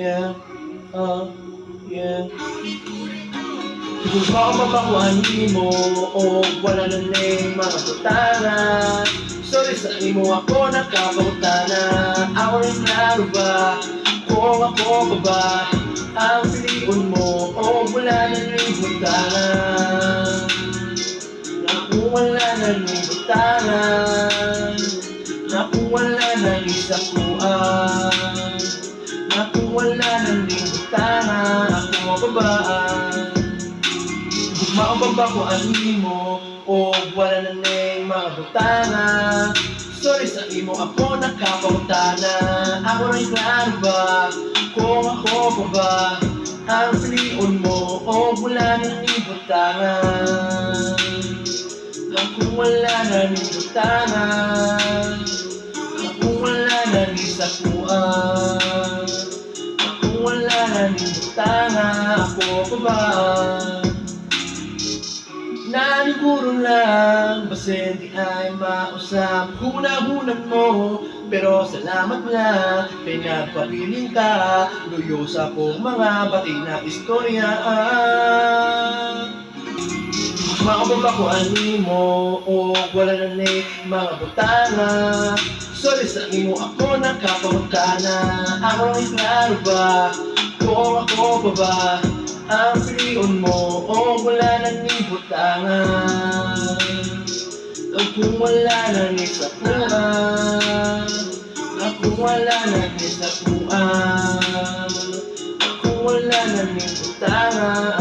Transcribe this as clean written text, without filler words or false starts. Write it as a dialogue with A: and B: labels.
A: yeah, yeah. Kung mapapakuhanin mo o wala na ning mga putana. Sorry sa imo ako nakapagutana. Ako rin klaro ba kung ako pa ba ang piliin mo o wala na ning putana. Naku wala na ning putana. Naku wala na ning sakuan. Naku wala na ning putana. Ako pa ba maababa ko animo o wala na ning mga butana. Sorry sa imo ako nakapagutana. Ako rin klaro ba kung ako pa ba ang piliin mo o wala na ning butana. Ako wala na ning butana. Ako wala na ning sakuan. Ako wala na ning butana. Ako pa ba naniguro lang, basta hindi ay mausap. Huna-hunan mo, pero salamat na pinagpapiling ka. Luyo sa kong mga batig na istorya. Makababa ko animo o wala na ning mga butana. Sorry sa imo ako nakapagutana. Ako rin klaro ba kung ako pa ba ang piliin mo o wala na ning butana. Kung wala na ning sakuan. Kung wala na ning sakuan. Kung wala na ning butana.